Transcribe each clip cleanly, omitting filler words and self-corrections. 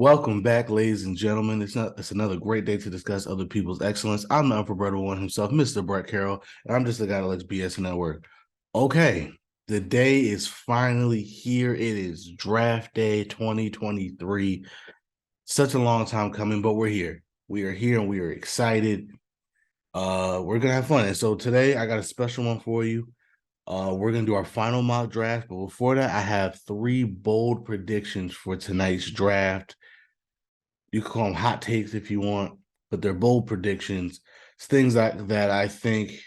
Welcome back, ladies and gentlemen. It's another great day to discuss other people's excellence. I'm the unforgettable one himself, Mr. Brett Carroll, and I'm just the guy that likes BS and that work. Okay, the day is finally here. It is draft day 2023. Such a long time coming, but we're here. We are here and we are excited. We're gonna have fun. And so today I got a special one for you. We're gonna do our final mock draft, but before that, I have three bold predictions for tonight's draft. You can call them hot takes if you want, but they're bold predictions. It's things that I think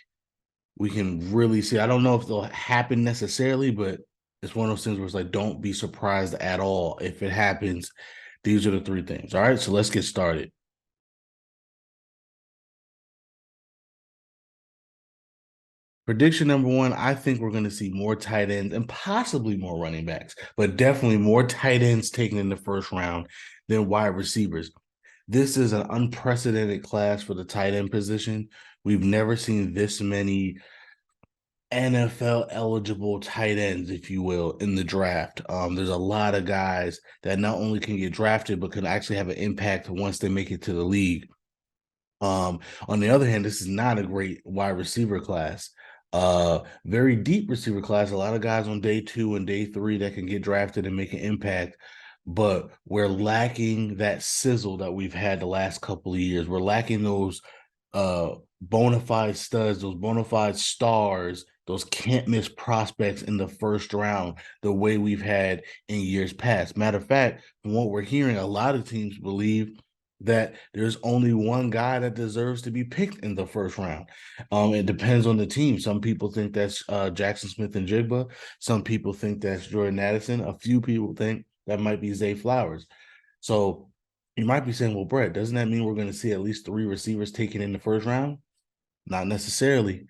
we can really see. I don't know if they'll happen necessarily, but it's one of those things where it's like, don't be surprised at all if it happens. These are the three things. All right, so let's get started. Prediction number one, I think we're going to see more tight ends and possibly more running backs, but definitely more tight ends taken in the first round than wide receivers. This is an unprecedented class for the tight end position. We've never seen this many NFL eligible tight ends, if you will, in the draft. There's a lot of guys that not only can get drafted, but can actually have an impact once they make it to the league. On the other hand, this is not a great wide receiver class. Very deep receiver class. A lot of guys on day two and day three that can get drafted and make an impact, but we're lacking that sizzle that we've had the last couple of years. We're lacking those bona fide studs, those bona fide stars, those can't miss prospects in the first round, the way we've had in years past. Matter of fact, from what we're hearing, a lot of teams believe that there's only one guy that deserves to be picked in the first round. It depends on the team. Some people think that's Jackson Smith and Jigba. Some people think that's Jordan Addison. A few people think that might be Zay Flowers. So you might be saying, well, Brett, doesn't that mean we're going to see at least three receivers taken in the first round? Not necessarily.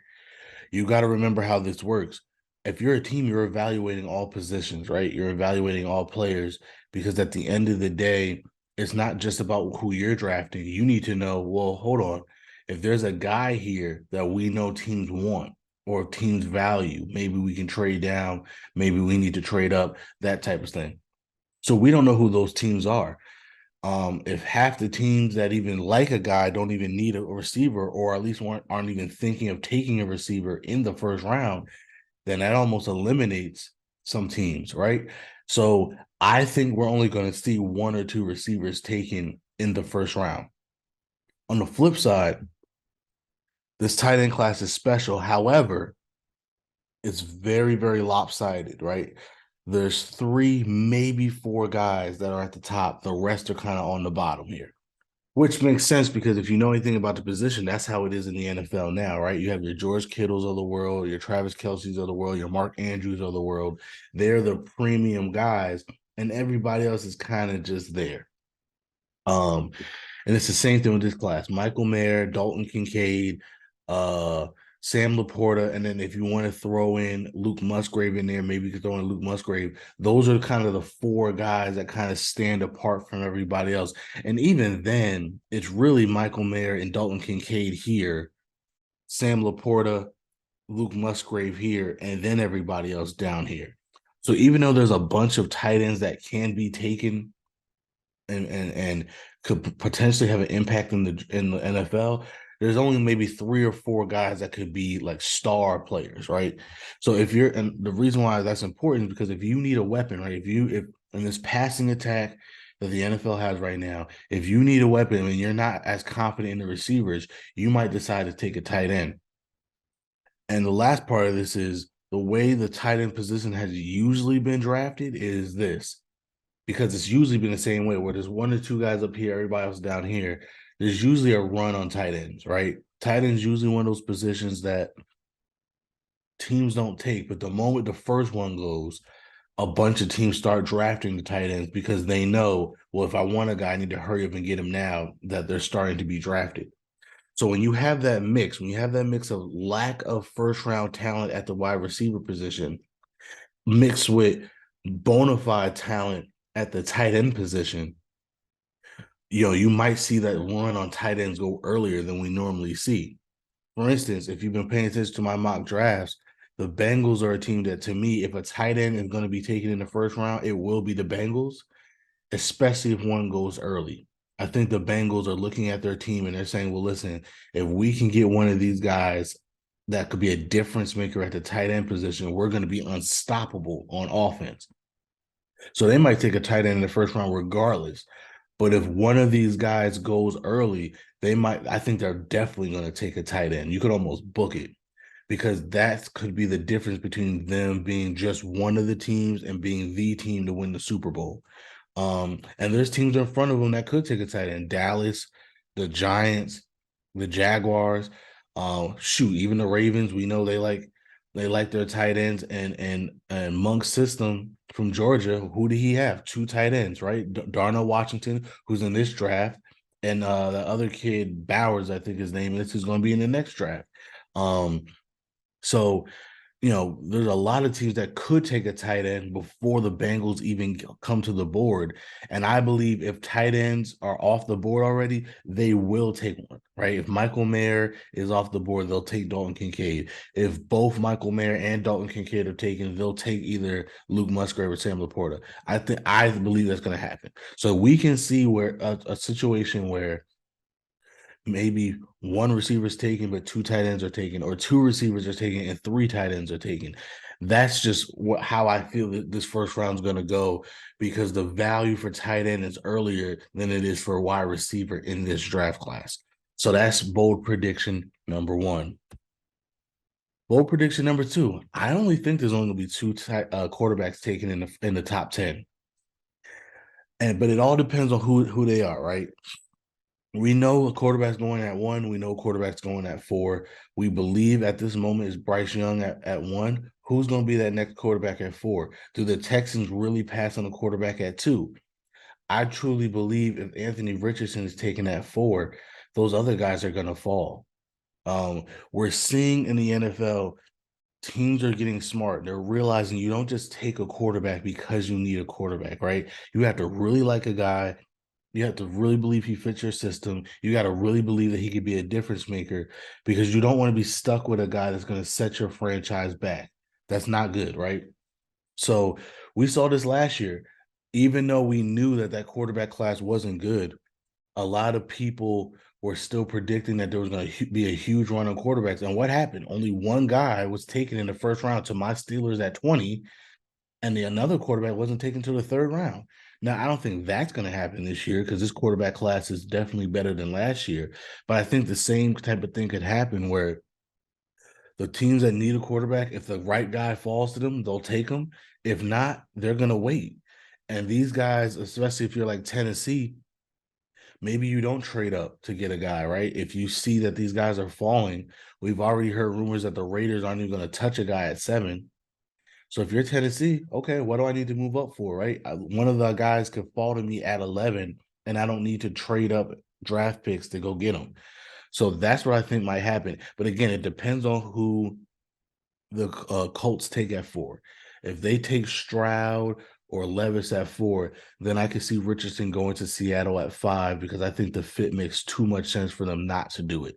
You got to remember how this works. If you're a team, you're evaluating all positions, right? You're evaluating all players because at the end of the day, it's not just about who you're drafting. You need to know, well, hold on. If there's a guy here that we know teams want or teams value, maybe we can trade down, maybe we need to trade up, that type of thing. So we don't know who those teams are. If half the teams that even like a guy don't even need a receiver, or at least aren't even thinking of taking a receiver in the first round, then that almost eliminates some teams, right? So I think we're only going to see one or two receivers taken in the first round. On the flip side, this tight end class is special. However, it's very, very lopsided, right? There's three, maybe four guys that are at the top. The rest are kind of on the bottom here. Which makes sense because if you know anything about the position, that's how it is in the NFL now, right? You have your George Kittles of the world, your Travis Kelce's of the world, your Mark Andrews of the world. They're the premium guys, and everybody else is kind of just there. Um, and it's the same thing with this class. Michael Mayer, Dalton Kincaid, uh, Sam Laporta, and then if you want to throw in Luke Musgrave in there, maybe you could throw in Luke Musgrave. Those are kind of the four guys that kind of stand apart from everybody else. And even then, it's really Michael Mayer and Dalton Kincaid here, Sam Laporta, Luke Musgrave here, and then everybody else down here. So even though there's a bunch of tight ends that can be taken and could potentially have an impact in the NFL, there's only maybe three or four guys that could be like star players, right? So if you're and the reason why that's important is because if you need a weapon, right? If in this passing attack that the NFL has right now, if you need a weapon and you're not as confident in the receivers, you might decide to take a tight end. And the last part of this is the way the tight end position has usually been drafted is this because it's usually been the same way where there's one or two guys up here, everybody else down here. There's usually a run on tight ends, right? Tight ends usually one of those positions that teams don't take, but the moment the first one goes, a bunch of teams start drafting the tight ends because they know, well, if I want a guy, I need to hurry up and get him now that they're starting to be drafted. So when you have that mix, when you have that mix of lack of first round talent at the wide receiver position, mixed with bona fide talent at the tight end position, you might see that run on tight ends go earlier than we normally see. For instance, if you've been paying attention to my mock drafts, the Bengals are a team that, to me, if a tight end is going to be taken in the first round, it will be the Bengals. especially if one goes early. I think the Bengals are looking at their team and they're saying, well, listen, if we can get one of these guys that could be a difference maker at the tight end position, we're going to be unstoppable on offense. So they might take a tight end in the first round regardless. But if one of these guys goes early, they might, I think they're definitely going to take a tight end. You could almost book it because that could be the difference between them being just one of the teams and being the team to win the Super Bowl. And there's teams in front of them that could take a tight end. Dallas, the Giants, the Jaguars, shoot, even the Ravens. We know they like their tight ends and Monk's system from Georgia. Who did he have? Two tight ends, right? Darnell Washington, who's in this draft, and the other kid Bowers, I think his name is, who's going to be in the next draft. Um, so there's a lot of teams that could take a tight end before the Bengals even come to the board. And I believe if tight ends are off the board already, they will take one, right? If Michael Mayer is off the board, they'll take Dalton Kincaid. If both Michael Mayer and Dalton Kincaid are taken, they'll take either Luke Musgrave or Sam Laporta. I believe that's going to happen. So we can see where a situation where maybe one receiver is taken, but two tight ends are taken, or two receivers are taken and three tight ends are taken. That's just how I feel that this first round is going to go because the value for tight end is earlier than it is for wide receiver in this draft class. So that's bold prediction number one. Bold prediction number two. I only think there's only going to be two quarterbacks taken in the top 10. But it all depends on who they are, right? We know a quarterback's going at one. We know quarterback's going at four. We believe at this moment is Bryce Young at one. Who's going to be that next quarterback at four? Do the Texans really pass on a quarterback at two? I truly believe if Anthony Richardson is taken at four, those other guys are going to fall. We're seeing in the NFL, teams are getting smart. They're realizing you don't just take a quarterback because you need a quarterback, right? You have to really like a guy. You have to really believe he fits your system. You got to really believe that he could be a difference maker because you don't want to be stuck with a guy that's going to set your franchise back. That's not good, right? So we saw this last year. Even though we knew that quarterback class wasn't good, a lot of people were still predicting that there was going to be a huge run on quarterbacks. And what happened? Only one guy was taken in the first round to my Steelers at 20, and another quarterback wasn't taken to the third round. Now, I don't think that's going to happen this year because this quarterback class is definitely better than last year. But I think the same type of thing could happen where the teams that need a quarterback, if the right guy falls to them, they'll take him. If not, they're going to wait. And these guys, especially if you're like Tennessee, maybe you don't trade up to get a guy, right? If you see that these guys are falling, we've already heard rumors that the Raiders aren't even going to touch a guy at 7. So if you're Tennessee, okay, what do I need to move up for, right? One of the guys could fall to me at 11, and I don't need to trade up draft picks to go get them. So that's what I think might happen. But again, it depends on who the Colts take at 4. If they take Stroud or Levis at 4, then I can see Richardson going to Seattle at 5 because I think the fit makes too much sense for them not to do it.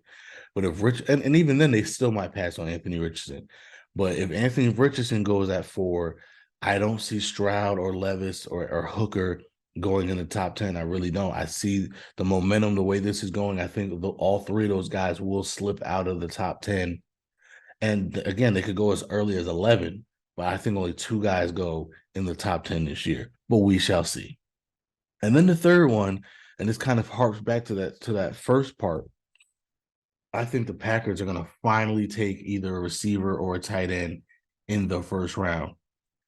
But if and even then they still might pass on Anthony Richardson. But if Anthony Richardson goes at 4, I don't see Stroud or Levis or Hooker going in the top 10. I really don't. I see the momentum, the way this is going. I think all three of those guys will slip out of the top 10. And again, they could go as early as 11, but I think only two guys go in the top 10 this year. But we shall see. And then the third one, and this kind of harps back to that first part. I think the Packers are going to finally take either a receiver or a tight end in the first round.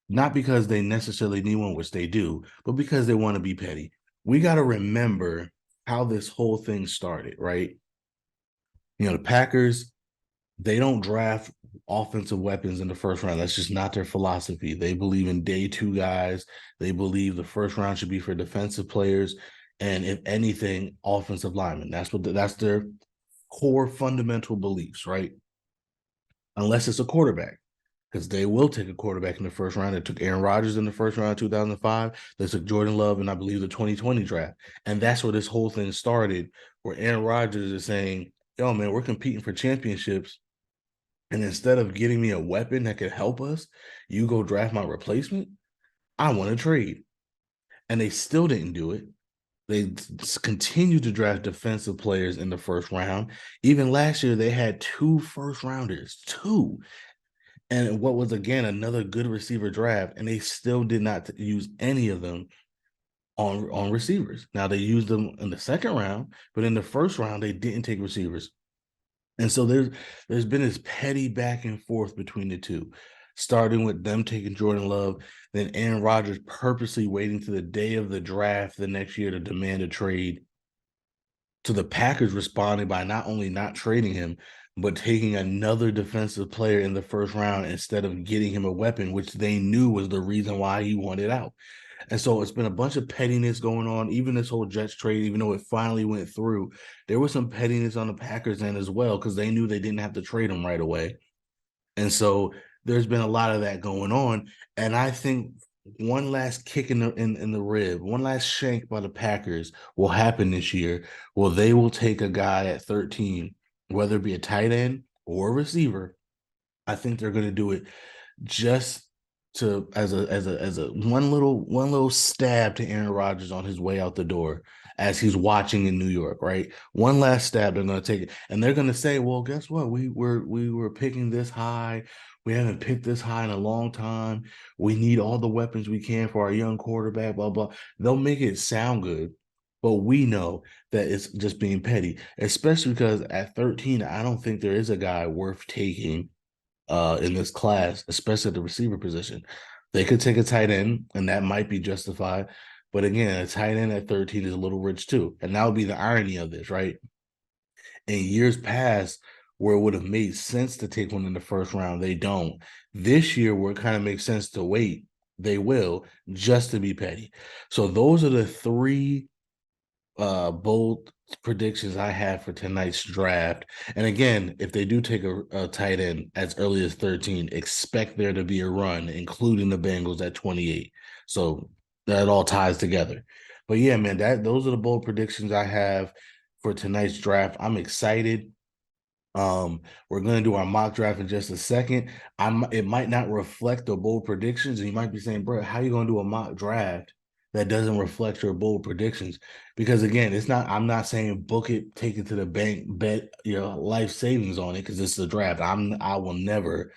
Not because they necessarily need one, which they do, but because they want to be petty. We got to remember how this whole thing started, right? The Packers, they don't draft offensive weapons in the first round. That's just not their philosophy. They believe in day 2 guys. They believe the first round should be for defensive players. And if anything, offensive linemen. That's their core fundamental beliefs, right? Unless it's a quarterback, because they will take a quarterback in the first round. They took Aaron Rodgers in the first round of 2005. They took Jordan Love and I believe the 2020 draft. And that's where this whole thing started, where Aaron Rodgers is saying, yo, man, we're competing for championships. And instead of getting me a weapon that could help us, you go draft my replacement. I want to trade. and they still didn't do it. They continue to draft defensive players in the first round. Even last year, they had 2 first rounders, two. And what was, again, another good receiver draft. And they still did not use any of them on receivers. Now, they used them in the second round, but in the first round, they didn't take receivers. And so there's been this petty back and forth between the two, starting with them taking Jordan Love, then Aaron Rodgers purposely waiting to the day of the draft the next year to demand a trade, to the Packers responding by not only not trading him, but taking another defensive player in the first round instead of getting him a weapon, which they knew was the reason why he wanted out. And so it's been a bunch of pettiness going on. Even this whole Jets trade, even though it finally went through, there was some pettiness on the Packers end as well because they knew they didn't have to trade him right away. And so there's been a lot of that going on. And I think one last kick in the rib, one last shank by the Packers will happen this year. Well, they will take a guy at 13, whether it be a tight end or a receiver. I think they're going to do it just to as a one little stab to Aaron Rodgers on his way out the door as he's watching in New York, right? One last stab, they're gonna take it. And they're gonna say, well, guess what? We were picking this high. We haven't picked this high in a long time. We need all the weapons we can for our young quarterback, blah, blah. They'll make it sound good, but we know that it's just being petty, especially because at 13, I don't think there is a guy worth taking in this class, especially at the receiver position. They could take a tight end, and that might be justified. But again, a tight end at 13 is a little rich too. And that would be the irony of this, right? In years past, where it would have made sense to take one in the first round, they don't. This year, where it kind of makes sense to wait, they will, just to be petty. So those are the three bold predictions I have for tonight's draft. And again, if they do take a tight end as early as 13, expect there to be a run, including the Bengals at 28. So that all ties together. But yeah, man, those are the bold predictions I have for tonight's draft. I'm excited. We're going to do our mock draft in just a second. It might not reflect the bold predictions, and you might be saying, "Bro, how are you going to do a mock draft that doesn't reflect your bold predictions?" Because again, it's not. I'm not saying book it, take it to the bank, bet your life savings on it because it's a draft. I will never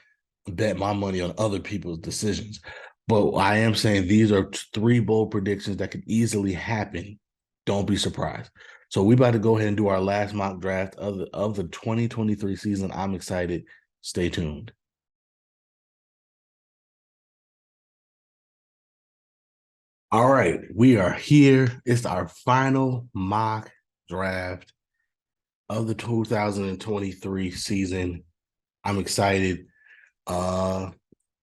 bet my money on other people's decisions. But I am saying these are three bold predictions that could easily happen. Don't be surprised. So we about to go ahead and do our last mock draft of the 2023 season. I'm excited. Stay tuned. All right, we are here. It's our final mock draft of the 2023 season. I'm excited. Uh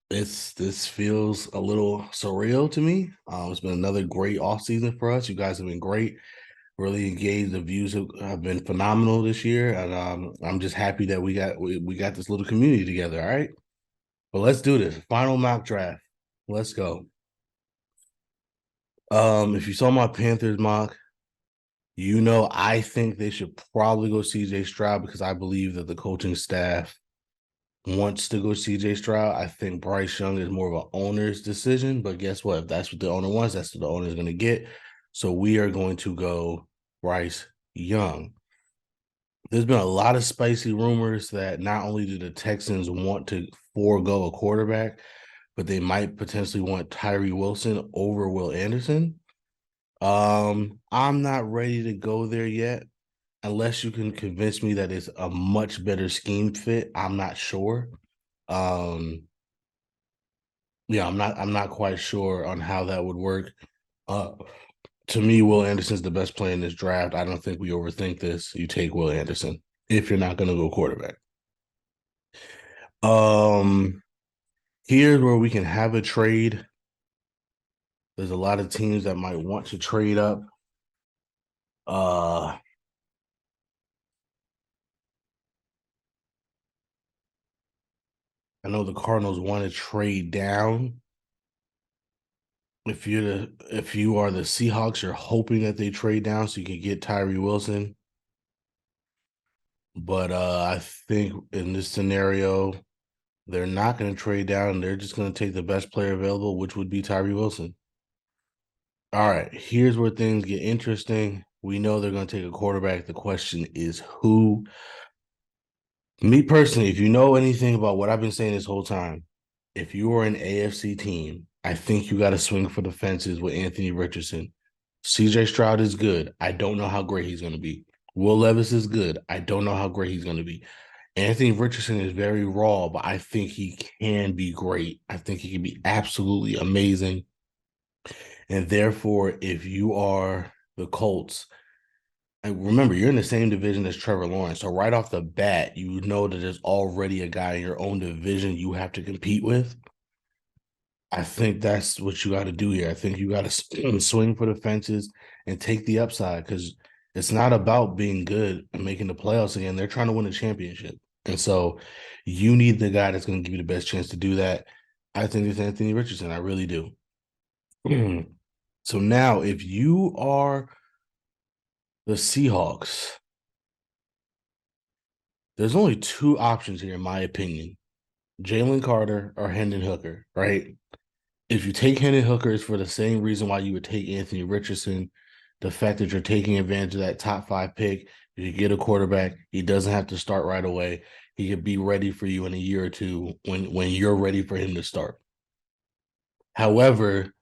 this feels a little surreal to me. It's been another great off season for us. You guys have been great, really engaged. The views have been phenomenal this year, and I'm just happy that we got this little community together. All right, but let's do this final mock draft. Let's go. If you saw my Panthers mock, you know I think they should probably go CJ Stroud because I believe that the coaching staff wants to go CJ Stroud. I think Bryce Young is more of an owner's decision, but guess what? If that's what the owner wants, that's what the owner is going to get. So we are going to go Bryce Young. There's been a lot of spicy rumors that not only do the Texans want to forego a quarterback, but they might potentially want Tyree Wilson over Will Anderson. I'm not ready to go there yet. Unless you can convince me that it's a much better scheme fit, I'm not sure. Um, yeah, I'm not quite sure on how that would work. Uh, to me, Will Anderson's the best player in this draft. I don't think we overthink this. You take Will Anderson if you're not going to go quarterback. Um, Here's where we can have a trade. There's a lot of teams that might want to trade up. Uh, I know the Cardinals want to trade down. If you are the Seahawks, you're hoping that they trade down so you can get Tyree Wilson. But I think in this scenario, they're not going to trade down. They're just going to take the best player available, which would be Tyree Wilson. All right, here's where things get interesting. We know they're going to take a quarterback. The question is who? Me personally, if you know anything about what I've been saying this whole time, if you are an AFC team, I think you got to swing for the fences with Anthony Richardson. CJ Stroud is good. I don't know how great he's going to be. Will Levis is good. I don't know how great he's going to be. Anthony Richardson is very raw, but I think he can be great. I think he can be absolutely amazing. And therefore, if you are the Colts, and remember, you're in the same division as Trevor Lawrence. So right off the bat, you know that there's already a guy in your own division you have to compete with. I think that's what you got to do here. I think you got to swing for the fences and take the upside because it's not about being good and making the playoffs again. They're trying to win a championship. And so you need the guy that's going to give you the best chance to do that. I think it's Anthony Richardson. I really do. So now, if you are the Seahawks, there's only two options here, in my opinion: Jalen Carter or Hendon Hooker, right? If you take Hendon Hooker, it's for the same reason why you would take Anthony Richardson. The fact that you're taking advantage of that top 5 pick. If you get a quarterback, he doesn't have to start right away. He could be ready for you in a year or two when you're ready for him to start. However,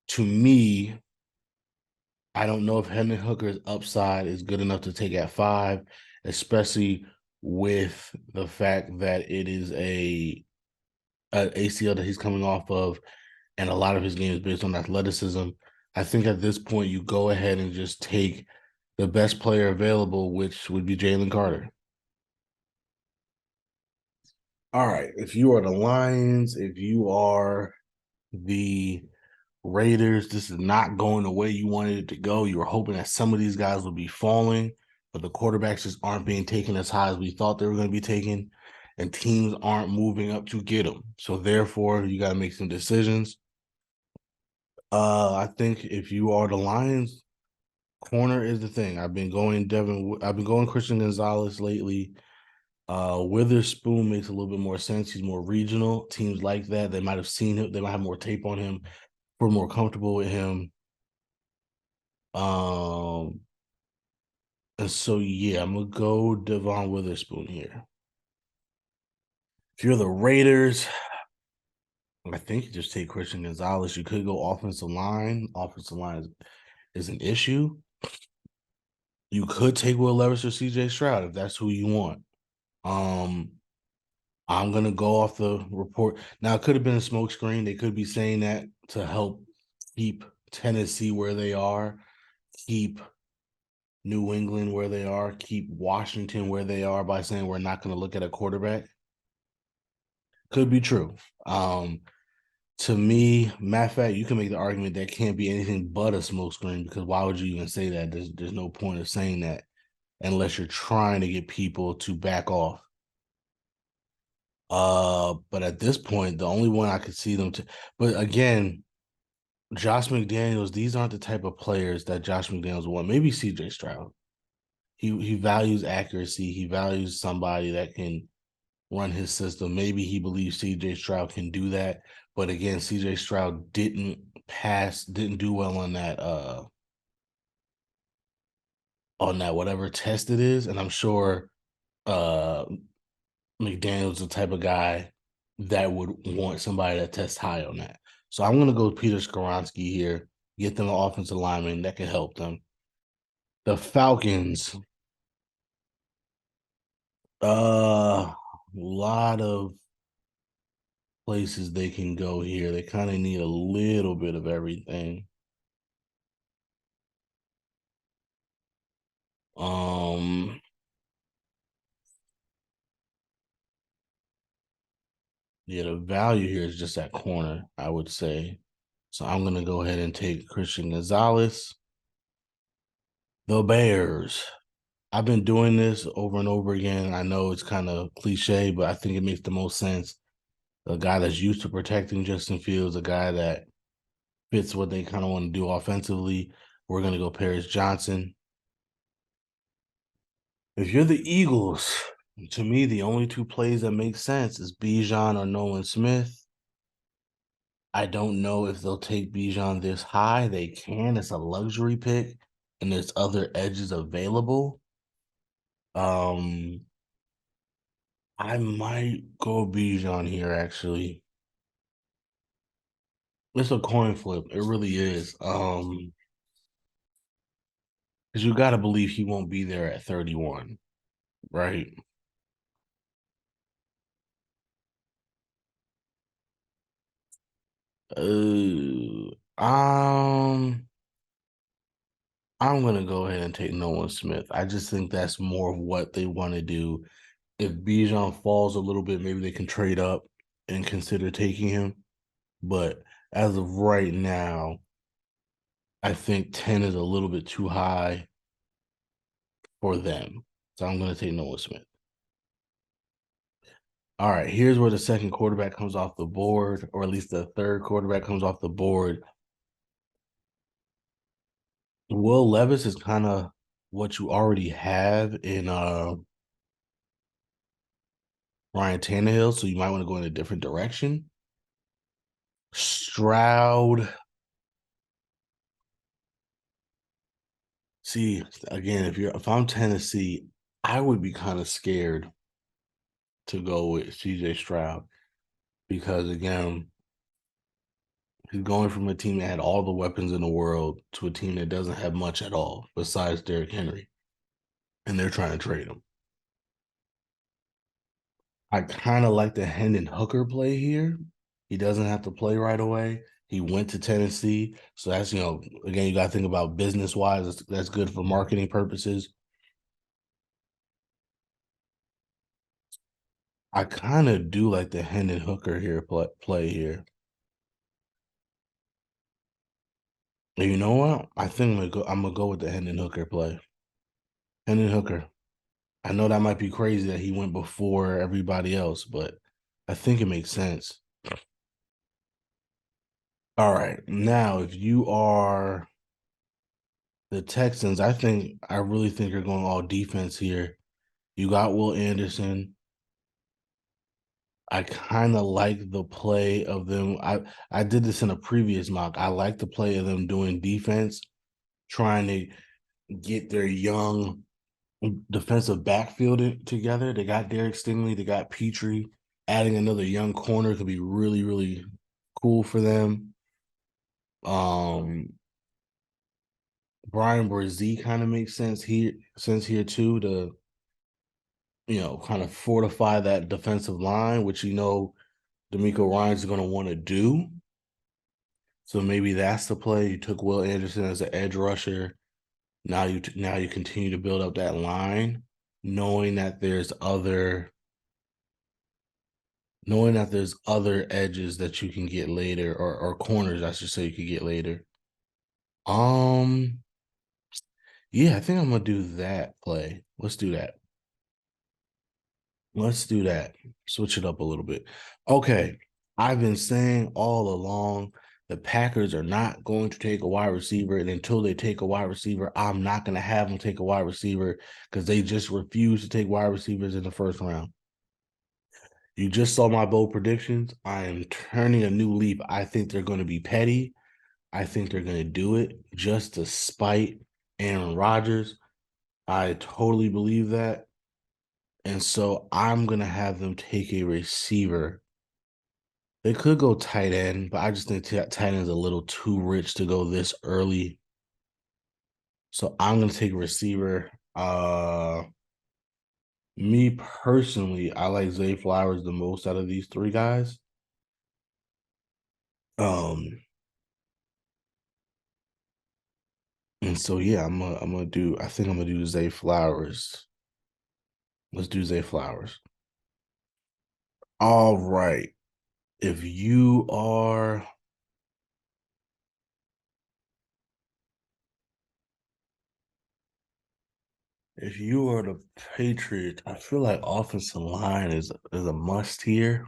to me, I don't know if Hendon Hooker's upside is good enough to take at 5, especially with the fact that it is a ACL that he's coming off of, and a lot of his game is based on athleticism. I think at this point you go ahead and just take the best player available, which would be Jalen Carter. All right. If you are the Lions, if you are the Raiders, this is not going the way you wanted it to go. You were hoping that some of these guys would be falling, but the quarterbacks just aren't being taken as high as we thought they were going to be taken, and teams aren't moving up to get them. So therefore, you got to make some decisions. I think if you are the Lions, corner is the thing. I've been going Christian Gonzalez lately. Witherspoon makes a little bit more sense. He's more regional. Teams like that, they might have seen him. They might have more tape on him. We're more comfortable with him. Um, and so yeah, I'm gonna go Devon Witherspoon here. If you're the Raiders, I think you just take Christian Gonzalez. You could go offensive line. Offensive line is an issue. You could take Will Levis or CJ Stroud if that's who you want. Um, I'm gonna go off the report. Now it could have been a smokescreen. They could be saying that to help keep Tennessee where they are, keep New England where they are, keep Washington where they are by saying we're not going to look at a quarterback. Could be true. To me, matter of fact, you can make the argument that can't be anything but a smokescreen because why would you even say that? There's no point of saying that unless you're trying to get people to back off. But at this point, the only one I could see them to, but again, Josh McDaniels, these aren't the type of players that Josh McDaniels want. Maybe CJ Stroud. He values accuracy. He values somebody that can run his system. Maybe he believes CJ Stroud can do that. But again, CJ Stroud didn't do well on that whatever test it is. And I'm sure uh McDaniel's the type of guy that would want somebody that tests high on that. So I'm gonna go with Peter Skoronski here, get them an offensive lineman that can help them. The Falcons, a lot of places they can go here. They kind of need a little bit of everything. Um, yeah, the value here is just that corner, I would say. So I'm gonna go ahead and take Christian Gonzalez. The Bears. I've been doing this over and over again. I know it's kind of cliche, but I think it makes the most sense. A guy that's used to protecting Justin Fields, a guy that fits what they kind of want to do offensively. We're gonna go Paris Johnson. If you're the Eagles, to me, the only two plays that make sense is Bijan or Nolan Smith. I don't know if they'll take Bijan this high. They can. It's a luxury pick, and there's other edges available. Um, I might go Bijan here actually. It's a coin flip. It really is. Because you got to believe he won't be there at 31, right? I'm gonna go ahead and take Nolan Smith. I just think that's more of what they want to do. If Bijan falls a little bit, maybe they can trade up and consider taking him. But as of right now, I think 10 is a little bit too high for them. So I'm gonna take Nolan Smith. All right, here's where the second quarterback comes off the board, or at least the third quarterback comes off the board. Will Levis is kind of what you already have in Ryan Tannehill, so you might want to go in a different direction. Stroud. See, again, if I'm Tennessee, I would be kind of scared to go with CJ Stroud because again, he's going from a team that had all the weapons in the world to a team that doesn't have much at all besides Derrick Henry, and they're trying to trade him. I kind of like the Hendon Hooker play here. He doesn't have to play right away. He went to Tennessee, so that's again you got to think about business wise. That's good for marketing purposes. I kind of do like the Hendon Hooker here play here. And you know what? I think I'm gonna go with the Hendon Hooker play. Hendon Hooker. I know that might be crazy that he went before everybody else, but I think it makes sense. All right. Now, if you are the Texans, I really think you're going all defense here. You got Will Anderson. I kind of like the play of them. I did this in a previous mock. I like the play of them doing defense, trying to get their young defensive backfield together. They got Derek Stingley, they got Petrie. Adding another young corner could be really, really cool for them. Um, Brian Brzee kind of makes sense here too to kind of fortify that defensive line, which D'Amico Ryan's going to want to do. So maybe that's the play. You took Will Anderson as an edge rusher. Now you continue to build up that line, knowing that there's other edges that you can get later, or corners, I should say, you could get later. Um, yeah, I think I'm gonna do that play. Let's do that. Let's do that. Switch it up a little bit. Okay. I've been saying all along the Packers are not going to take a wide receiver. And until they take a wide receiver, I'm not going to have them take a wide receiver because they just refuse to take wide receivers in the first round. You just saw my bold predictions. I am turning a new leaf. I think they're going to be petty. I think they're going to do it just to spite Aaron Rodgers. I totally believe that. And so I'm going to have them take a receiver. They could go tight end, but I just think tight end is a little too rich to go this early. So I'm going to take a receiver. Me personally, I like Zay Flowers the most out of these three guys. Um, and so yeah, I think I'm gonna do Zay Flowers. Let's do Zay Flowers. All right. If you are if you are the Patriots, I feel like offensive line is a must here.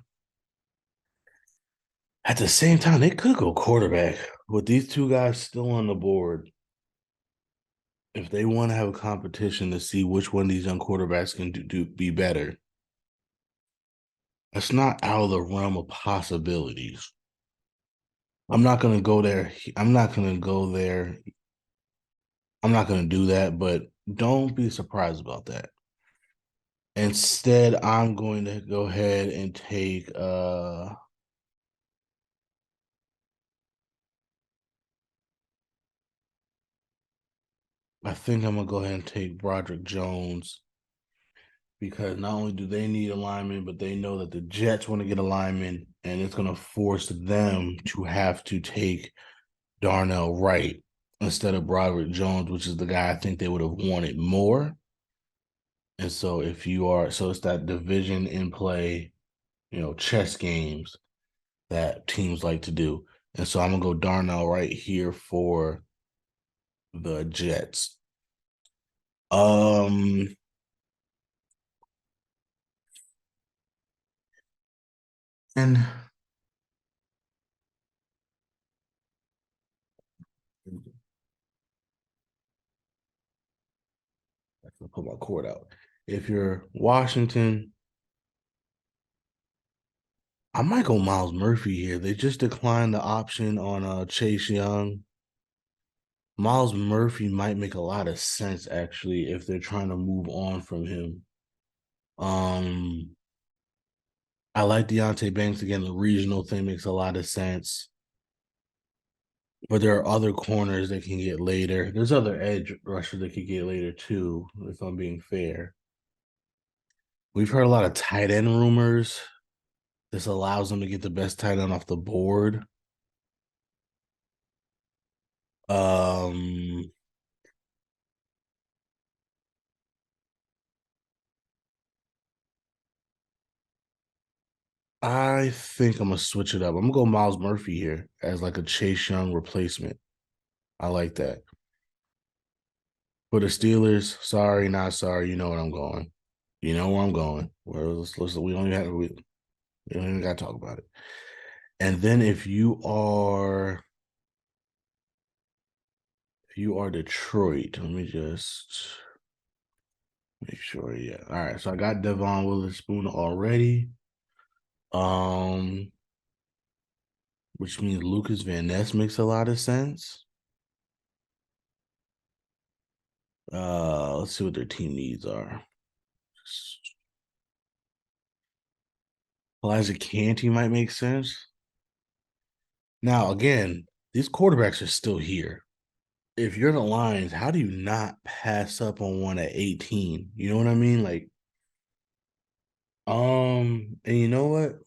At the same time, they could go quarterback with these two guys still on the board. If they want to have a competition to see which one of these young quarterbacks can be better, that's not out of the realm of possibilities. I'm not gonna go there. I'm not gonna go there. I'm not gonna do that, but don't be surprised about that. Instead, I'm going to go ahead and take I think I'm gonna go ahead and take Broderick Jones because not only do they need alignment, but they know that the Jets want to get alignment, and it's gonna force them to have to take Darnell Wright instead of Broderick Jones, which is the guy I think they would have wanted more. And so if you are so it's that division in play, chess games that teams like to do. And so I'm gonna go Darnell right here for the Jets. Um and I can put my cord out. If you're Washington, I might go Miles Murphy here. They just declined the option on Chase Young. Miles Murphy might make a lot of sense actually if they're trying to move on from him. Um I like Deontay Banks again. The regional thing makes a lot of sense. But there are other corners that can get later. There's other edge rushers that could get later too, if I'm being fair. We've heard a lot of tight end rumors. This allows them to get the best tight end off the board. Um, I think I'm gonna switch it up. I'm gonna go Miles Murphy here as like a Chase Young replacement. I like that. For the Steelers, sorry, not sorry. You know what I'm going. You know where I'm going. Well, we don't even have we don't even got to talk about it. And then if you are Detroit, let me just make sure. Yeah. All right. So I got Devon Witherspoon already. Um, which means Lucas Van Ness makes a lot of sense. Let's see what their team needs are. Elijah Canty might make sense. Now, again, these quarterbacks are still here. If you're the Lions, how do you not pass up on one at 18? You know what I mean? Like, and you know what?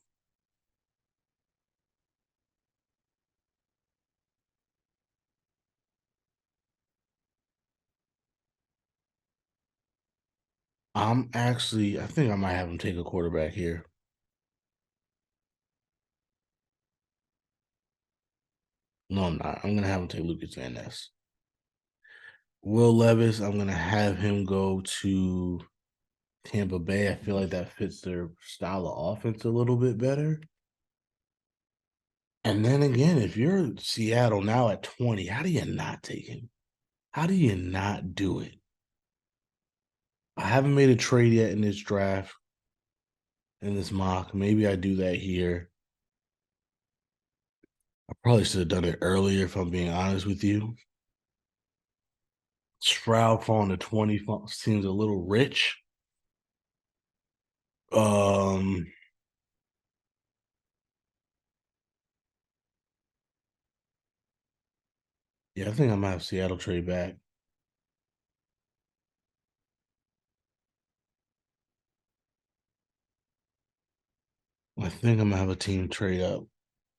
I think I might have him take a quarterback here. No, I'm not. I'm gonna have him take Lucas Van Ness. Will Levis, I'm gonna have him go to Tampa Bay. I feel like that fits their style of offense a little bit better. And then again, if you're Seattle now at 20, how do you not take him? How do you not do it? I haven't made a trade yet in this draft, in this mock. Maybe I do that here. I probably should have done it earlier if I'm being honest with you. Stroud falling to 20 seems a little rich. Um, yeah, I think I might have Seattle trade back. I think I'm gonna have a team trade up.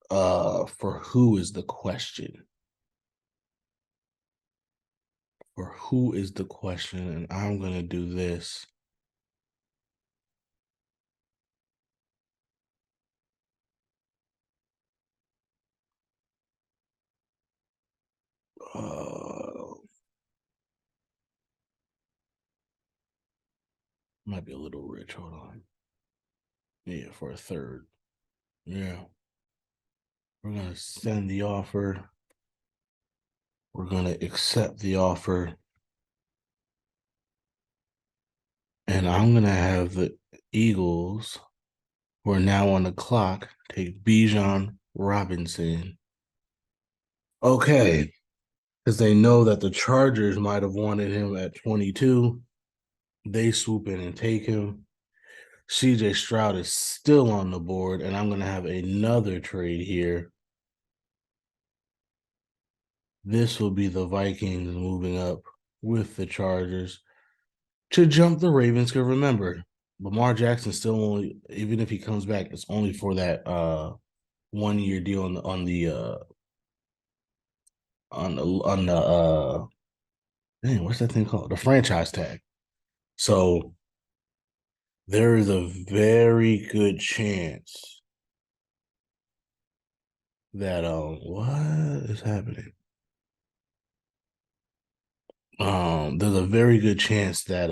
For who is the question? For who is the question? And I'm gonna do this. Might be a little rich. Hold on. Yeah, for a third. Yeah. We're gonna send the offer. We're gonna accept the offer. And I'm gonna have the Eagles, who are now on the clock, take Bijan Robinson Okay, because they know that the Chargers might have wanted him at 22. They swoop in and take him. CJ Stroud is still on the board, and I'm going to have another trade here. This will be the Vikings moving up with the Chargers to jump the Ravens. Because remember, Lamar Jackson still only, even if he comes back, it's only for that 1 year deal on the dang, what's that thing called? The franchise tag. So there is a very good chance that what is happening? There's a very good chance that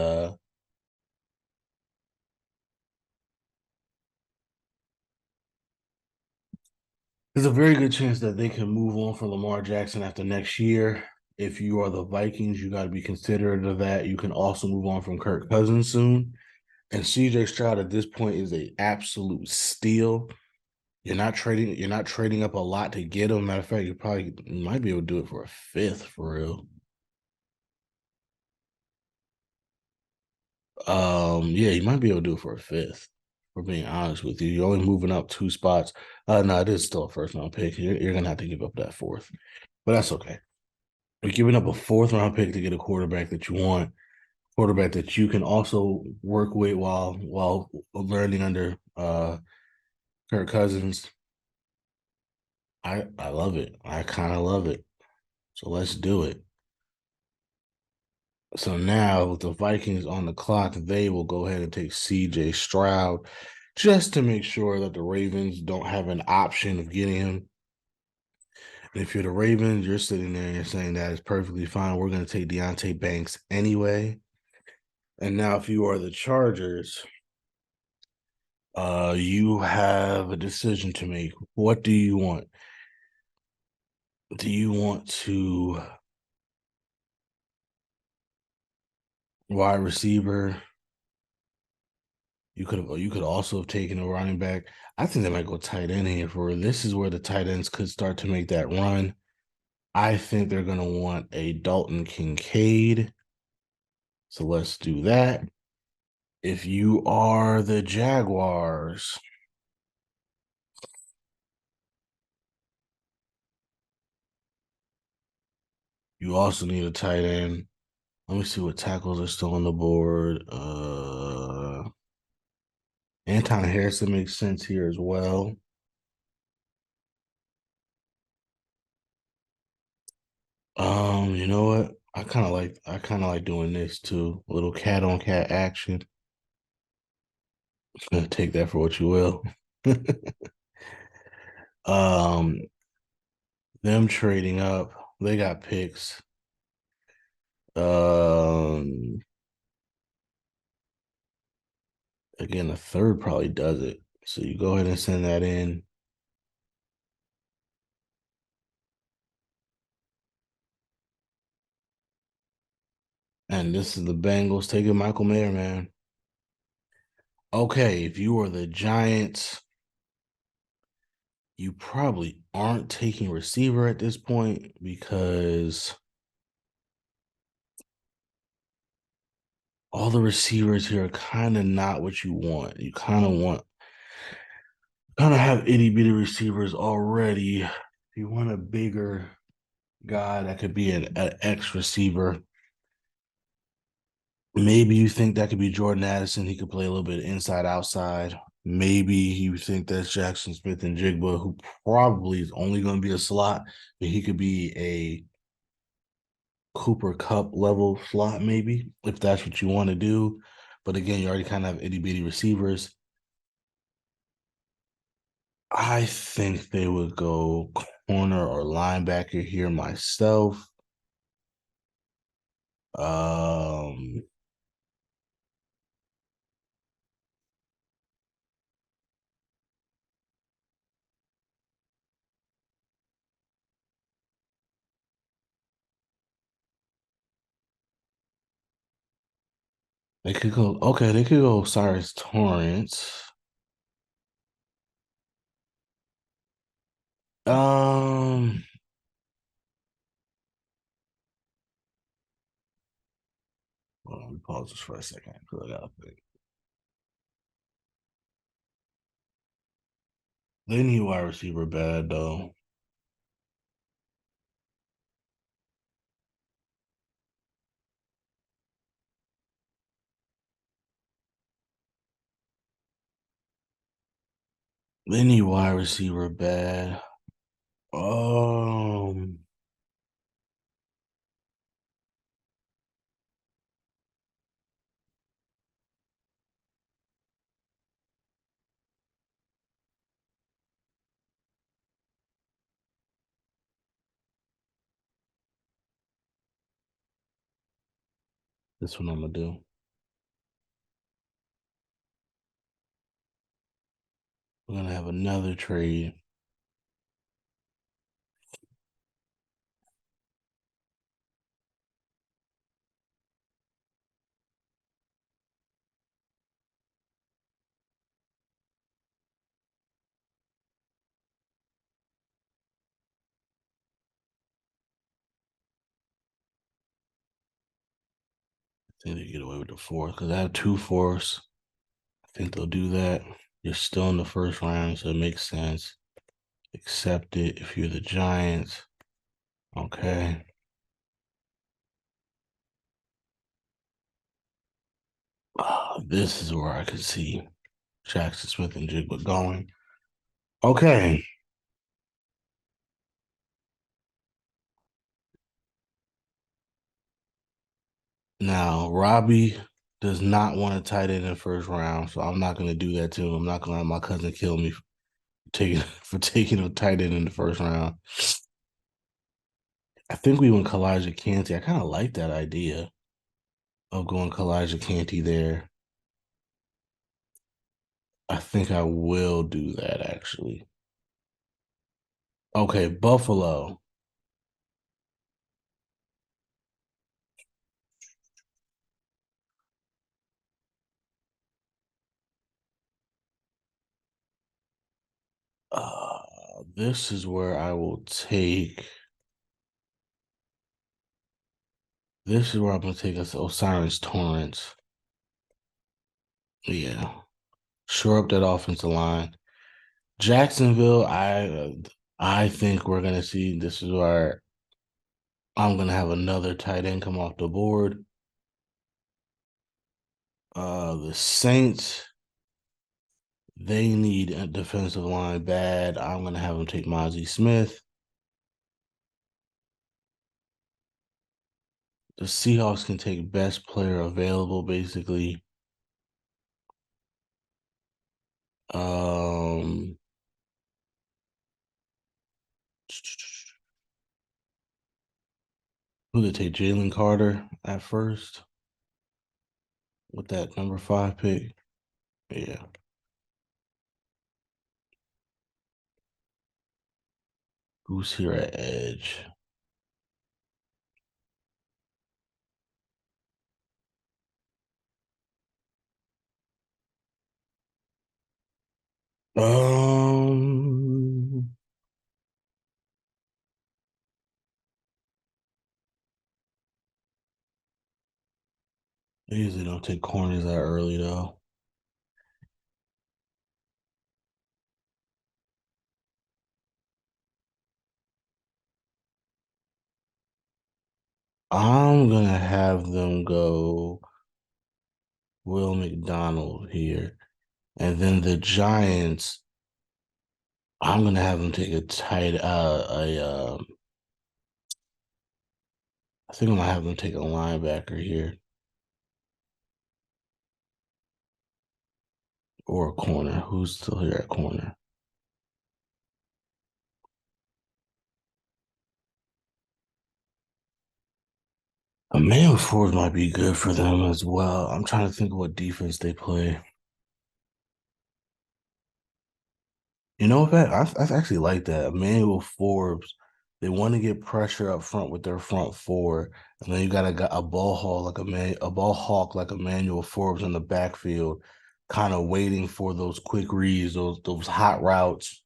there's a very good chance that they can move on from Lamar Jackson after next year. If you are the Vikings, you got to be considerate of that. You can also move on from Kirk Cousins soon. And CJ Stroud at this point is a absolute steal. You're not trading up a lot to get him. Matter of fact, you might be able to do it for a fifth for real. Yeah, you might be able to do it for a fifth. For being honest with you, you're only moving up 2 spots. No, it is still a first round pick. You're gonna have to give up that fourth, but that's okay. You're giving up a fourth round pick to get a quarterback that you want, quarterback that you can also work with while learning under Kirk Cousins. I love it. I kind of love it. So let's do it. So now with the Vikings on the clock, they will go ahead and take CJ Stroud just to make sure that the Ravens don't have an option of getting him. And if you're the Ravens, you're sitting there and you're saying that is perfectly fine. We're going to take Deontay Banks anyway. And now if you are the Chargers, you have a decision to make. What do you want? Do you want to wide receiver? You could also have taken a running back. I think they might go tight end here for this is where the tight ends could start to make that run. I think they're gonna want a Dalton Kincaid. So let's do that. If you are the Jaguars, you also need a tight end. Let me see what tackles are still on the board. Anton Harrison makes sense here as well. You know what? I kind of like doing this too. A little cat on cat action. Take that for what you will. um, them trading up, they got picks. Um, again, the third probably does it. So you go ahead and send that in. And this is the Bengals taking Michael Mayer, man. Okay, if you are the Giants, you probably aren't taking receiver at this point because all the receivers here are kind of not what you want. You kind of have itty bitty receivers already. You want a bigger guy that could be an X receiver. Maybe you think that could be Jordan Addison. He could play a little bit inside outside. Maybe you think that's Jackson Smith and Jigba, who probably is only going to be a slot, but he could be a Cooper Cup level slot, maybe, if that's what you want to do. But again, you already kind of have itty bitty receivers. I think they would go corner or linebacker here myself. Um, they could go okay. They could go Cyrus Torrance. Um, Hold on, pause this for a second because I gotta think. They need wide receiver bad though. They need wide receiver bad. Um, this one I'm gonna do. We're gonna have another trade. I think they get away with the fourth because I have two fourths. I think they'll do that. You're still in the first round, so it makes sense. Accept it if you're the Giants. Okay. This is where I could see Jackson Smith and Jigba going. Okay. Now, Robbie does not want a tight end in the first round, so I'm not going to do that to him. I'm not going to let my cousin kill me for taking a tight end in the first round. I think we went Kalijah Canty. I kind of like that idea of going Kalijah Canty there. I think I will do that actually. Okay, Buffalo. This is where I will take. This is where I'm gonna take us Osiris Torrance. Yeah, shore up that offensive line. Jacksonville. I think we're gonna see. This is where I'm gonna have another tight end come off the board. The Saints. They need a defensive line bad. I'm gonna have them take Mozzie Smith. The Seahawks can take best player available, basically. Um, who they take? Jalen Carter at first with that number 5 pick. Yeah. Who's here at edge? Um, they usually don't take corners that early though. I'm gonna have them go Will McDonald here. And then the Giants, I'm gonna have them take a tight I think I'm gonna have them take a linebacker here or a corner. Who's still here at corner? A man with Forbes might be good for them as well. I'm trying to think of what defense they play. You know what? I actually like that. Emmanuel Forbes, they want to get pressure up front with their front four, and then you got a ball hawk like a ball hawk like Emmanuel Forbes in the backfield, kind of waiting for those quick reads, those hot routes,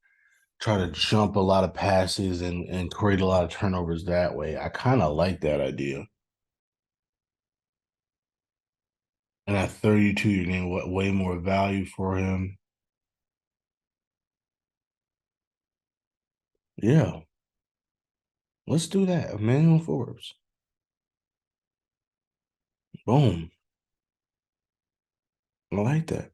try to jump a lot of passes and create a lot of turnovers that way. I kind of like that idea. And at 32, you're getting what way more value for him. Yeah, let's do that. Emmanuel Forbes. Boom. I like that.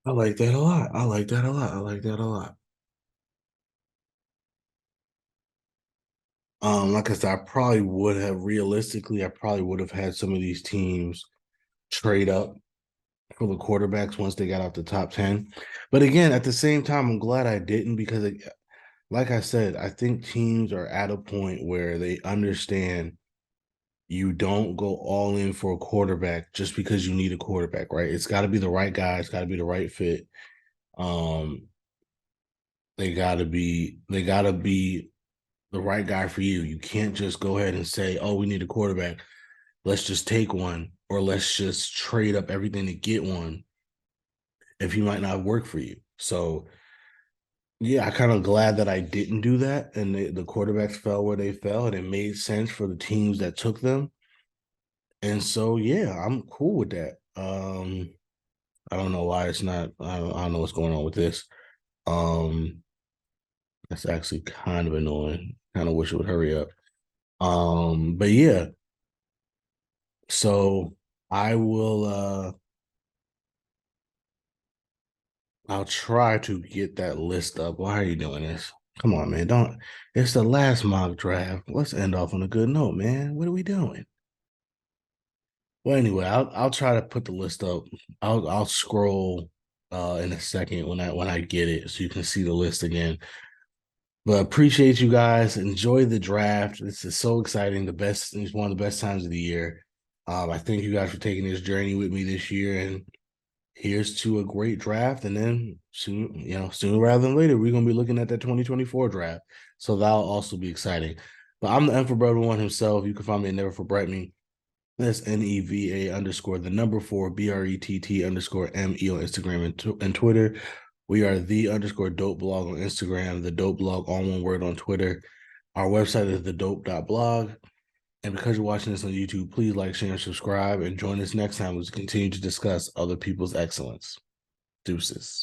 I like that a lot. I like that a lot. I like that a lot. Like I said, I probably would have had some of these teams trade up for the quarterbacks once they got off the top 10. But again, at the same time, I'm glad I didn't because, like I said, I think teams are at a point where they understand you don't go all in for a quarterback just because you need a quarterback, right? It's got to be the right guy. It's got to be the right fit. Um, they got to be the right guy for you. You can't just go ahead and say, "Oh, we need a quarterback. Let's just take one, or let's just trade up everything to get one." If he might not work for you, so yeah, I kind of glad that I didn't do that, and the quarterbacks fell where they fell, and it made sense for the teams that took them. And so, yeah, I'm cool with that. I don't know why it's not. I don't know what's going on with this. Um, that's actually kind of annoying. Kind of wish it would hurry up. But yeah, so I will. I'll try to get that list up. Why are you doing this? Come on, man. Don't. It's the last mock draft. Let's end off on a good note, man. What are we doing? Well, anyway, I'll try to put the list up. I'll scroll in a second when I get it so you can see the list again. But appreciate you guys. Enjoy the draft. This is so exciting. It's one of the best times of the year. I thank you guys for taking this journey with me this year. And here's to a great draft. And then soon, sooner rather than later, we're gonna be looking at that 2024 draft. So that'll also be exciting. But I'm the N for Brother One himself. You can find me at Never For Brett Me. That's NEVA underscore the number four BRETT underscore ME on Instagram and Twitter. We are the underscore dope blog on Instagram, the dope blog, all one word on Twitter. Our website is the dope.blog. And because you're watching this on YouTube, please like, share, and subscribe. And join us next time as we continue to discuss other people's excellence. Deuces.